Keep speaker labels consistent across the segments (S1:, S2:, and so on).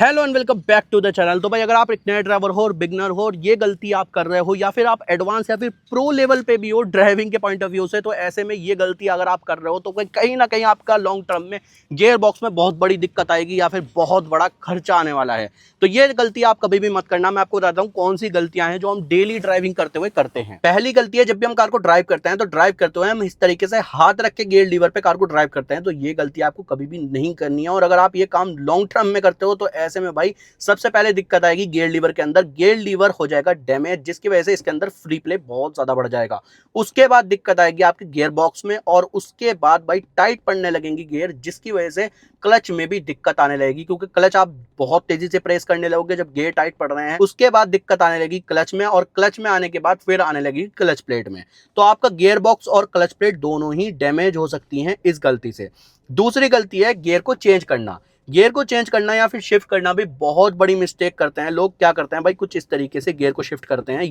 S1: Hello and welcome back to the channel. तो भाई अगर आप एक नए ड्राइवर हो और बिगनर हो और ये गलती आप कर रहे हो या फिर आप एडवांस या फिर प्रो लेवल पे भी हो ड्राइविंग के पॉइंट ऑफ व्यू से, तो ऐसे में ये गलती अगर आप कर रहे हो तो कहीं ना कहीं आपका लॉन्ग टर्म में गियर बॉक्स में बहुत बड़ी दिक्कत आएगी या फिर बहुत बड़ा खर्चा आने वाला है। तो ये गलती आप कभी भी मत करना। मैं आपको बताता हूँ कौन सी गलतियां हैं जो हम डेली ड्राइविंग करते हुए करते हैं। पहली गलती है, जब भी हम कार को ड्राइव करते हैं तो ड्राइव करते हुए हम इस तरीके से हाथ रख के गियर लीवर पे कार को ड्राइव करते हैं। तो ये गलती आपको कभी भी नहीं करनी है। और अगर आप ये काम लॉन्ग टर्म में करते हो तो ऐसे में भाई सबसे पहले दिक्कत आएगी गियर लीवर के अंदर। गियर लीवर हो जाएगा डैमेज, जिसकी वजह से इसके अंदर फ्री प्ले बहुत ज्यादा बढ़ जाएगा। उसके बाद दिक्कत आएगी आपके गियर बॉक्स में और उसके बाद भाई टाइट पड़ने लगेंगी गियर, जिसकी वजह से क्लच में भी दिक्कत आने लगेगी, क्योंकि क्लच आप बहुत तेजी से प्रेस करने लगोगे जब गियर टाइट पड़ रहे हैं। उसके बाद दिक्कत आने लगी क्लच में और क्लच में आने के बाद फिर आने लगी क्लच प्लेट में। तो आपका गियर बॉक्स और क्लच प्लेट दोनों ही डैमेज हो सकती हैं इस गलती से। दूसरी गलती है गियर को चेंज करना। गियर को चेंज करना या फिर शिफ्ट करना भी बहुत बड़ी मिस्टेक करते हैं लोग। क्या करते हैं भाई, कुछ इस तरीके से गियर को शिफ्ट करते हैं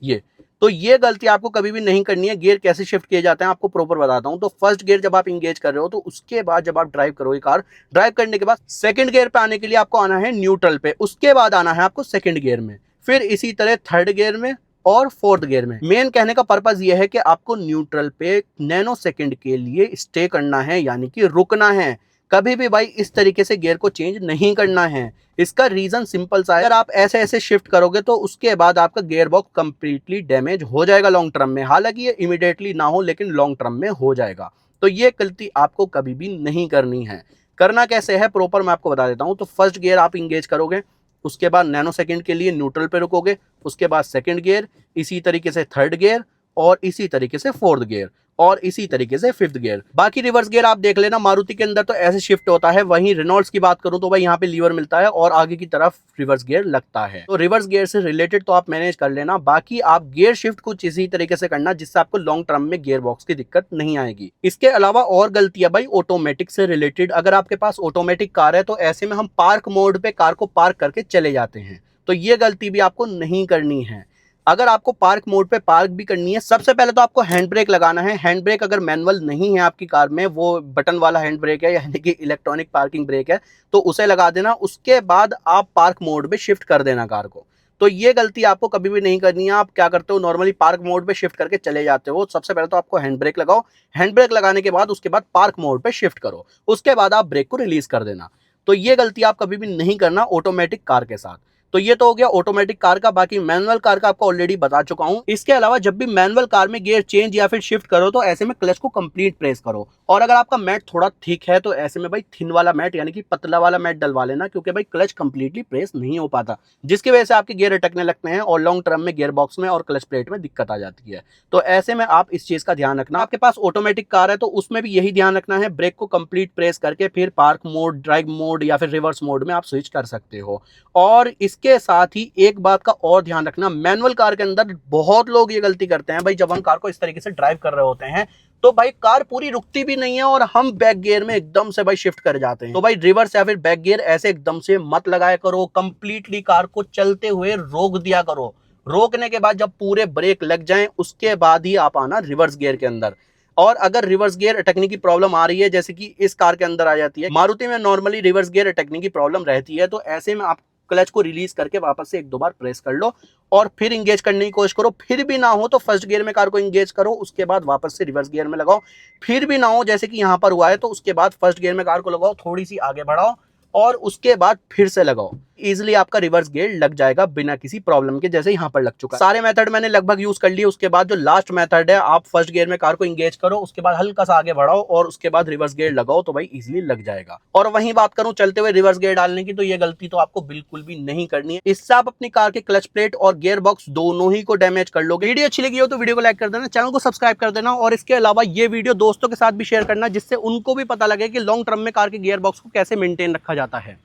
S1: ये तो ये गलती आपको कभी भी नहीं करनी है। गियर कैसे शिफ्ट किए जाते हैं आपको प्रॉपर बताता हूं। तो फर्स्ट गियर जब आप इंगेज कर रहे हो तो उसके बाद जब आप ड्राइव करोगे कार, ड्राइव करने के बाद सेकंड गियर पे आने के लिए आपको आना है न्यूट्रल पे, उसके बाद आना है आपको सेकंड गियर में, फिर इसी तरह थर्ड गियर में और फोर्थ गियर में। मेन कहने का पर्पज यह है कि आपको न्यूट्रल पे नैनो सेकंड के लिए स्टे करना है, यानी कि रुकना है। कभी भी भाई इस तरीके से गियर को चेंज नहीं करना है। इसका रीजन सिंपल सा है, अगर आप ऐसे ऐसे शिफ्ट करोगे तो उसके बाद आपका गियर बॉक्स कंप्लीटली डैमेज हो जाएगा लॉन्ग टर्म में। हालांकि ये इमीडिएटली ना हो, लेकिन लॉन्ग टर्म में हो जाएगा। तो ये गलती आपको कभी भी नहीं करनी है। करना कैसे है प्रॉपर मैं आपको बता देता हूँ। तो फर्स्ट गियर आप इंगेज करोगे, उसके बाद नैनो सेकंड के लिए न्यूट्रल पे रुकोगे, उसके बाद सेकंड गियर, इसी तरीके से थर्ड गियर और इसी तरीके से फोर्थ गियर और इसी तरीके से फिफ्थ गियर। बाकी रिवर्स गियर आप देख लेना, मारुति के अंदर तो ऐसे शिफ्ट होता है। वहीं रेनॉल्ड्स की बात करूं तो भाई यहाँ पे लीवर मिलता है और आगे की तरफ रिवर्स गियर लगता है। तो रिवर्स गियर से रिलेटेड तो आप मैनेज कर लेना। बाकी आप गियर शिफ्ट कुछ इसी तरीके से करना जिससे आपको लॉन्ग टर्म में गियर बॉक्स की दिक्कत नहीं आएगी। इसके अलावा और गलतियां भाई ऑटोमेटिक से रिलेटेड। अगर आपके पास ऑटोमेटिक कार है तो ऐसे में हम पार्क मोड पे कार को पार्क करके चले जाते हैं। तो ये गलती भी आपको नहीं करनी है। अगर आपको पार्क मोड पे पार्क भी करनी है, सबसे पहले तो आपको हैंड ब्रेक लगाना है। हैंड ब्रेक अगर मैनुअल नहीं है आपकी कार में, वो बटन वाला हैंड ब्रेक है यानी कि इलेक्ट्रॉनिक पार्किंग ब्रेक है, तो उसे लगा देना। उसके बाद आप पार्क मोड पे शिफ्ट कर देना कार को। तो ये गलती आपको कभी भी नहीं करनी है। आप क्या करते हो, नॉर्मली पार्क मोड पे शिफ्ट करके चले जाते हो। सबसे पहले तो आपको हैंड ब्रेक लगाओ, हैंड ब्रेक लगाने के बाद उसके बाद पार्क मोड पे शिफ्ट करो, उसके बाद आप ब्रेक को रिलीज कर देना। तो ये गलती आप कभी भी नहीं करना ऑटोमेटिक कार के साथ। तो ये तो हो गया ऑटोमेटिक कार का। बाकी मैनुअल कार का आपको ऑलरेडी बता चुका हूं। इसके अलावा जब भी मैनुअल कार में गियर चेंज या फिर शिफ्ट करो तो ऐसे में क्लच को कंप्लीट प्रेस करो। और अगर आपका मैट थोड़ा थिक है तो ऐसे में भाई थिन वाला मैट यानी कि पतला वाला मैट डलवा लेना, क्योंकि भाई क्लच कंप्लीटली प्रेस नहीं हो पाता, जिसकी वजह से आपके गियर अटकने लगते हैं और लॉन्ग टर्म में गियर बॉक्स में और क्लच प्लेट में दिक्कत आ जाती है। तो ऐसे में आप इस चीज का ध्यान रखना। आपके पास ऑटोमेटिक कार है तो उसमें भी यही ध्यान रखना है, ब्रेक को कंप्लीट प्रेस करके फिर पार्क मोड, ड्राइव मोड या फिर रिवर्स मोड में आप स्विच कर सकते हो। और इसके साथ ही एक बात का और ध्यान रखना, मैनुअल कार के अंदर बहुत लोग ये गलती करते हैं भाई, जब हम कार को इस तरीके से ड्राइव कर रहे होते हैं तो भाई कार पूरी रुकती भी नहीं है और हम बैक गियर में एकदम से भाई शिफ्ट कर जाते हैं। तो भाई रिवर्स या फिर बैक गियर ऐसे एकदम से मत लगाया करो। कंप्लीटली कार को चलते हुए रोक दिया करो। रोकने के बाद जब पूरे ब्रेक लग जाएं उसके बाद ही आप आना रिवर्स गियर के अंदर। और अगर रिवर्स गियर अटकने की प्रॉब्लम आ रही है, जैसे कि इस कार के अंदर आ जाती है, मारुति में नॉर्मली रिवर्स गियर अटकने की प्रॉब्लम रहती है, तो ऐसे में आप क्लच को रिलीज करके वापस से एक दो बार प्रेस कर लो और फिर इंगेज करने की कोशिश करो। फिर भी ना हो तो फर्स्ट गियर में कार को इंगेज करो, उसके बाद वापस से रिवर्स गियर में लगाओ। फिर भी ना हो जैसे कि यहाँ पर हुआ है तो उसके बाद फर्स्ट गियर में कार को लगाओ, थोड़ी सी आगे बढ़ाओ और उसके बाद फिर से लगाओ। इजिली आपका रिवर्स गियर लग जाएगा बिना किसी प्रॉब्लम के, जैसे यहाँ पर लग चुका है। सारे मेथड मैंने लगभग यूज कर लिए। उसके बाद जो लास्ट मेथड है, आप फर्स्ट गियर में कार को इंगेज करो, उसके बाद हल्का सा आगे बढ़ाओ और उसके बाद रिवर्स गियर लगाओ, तो भाई इजिली लग जाएगा। और वहीं बात करूं चलते हुए रिवर्स गियर डालने की, तो ये गलती तो आपको बिल्कुल भी नहीं करनी है। इससे आप अपनी कार के क्लच प्लेट और गियर बॉक्स दोनों ही को डैमेज कर लोगे। वीडियो अच्छी लगी हो तो वीडियो को लाइक कर देना, चैनल को सब्सक्राइब कर देना और इसके अलावा ये वीडियो दोस्तों के साथ भी शेयर करना, जिससे उनको भी पता लगे कि लॉन्ग टर्म में कार के गियर बॉक्स को कैसे मेंटेन रखा जाता है।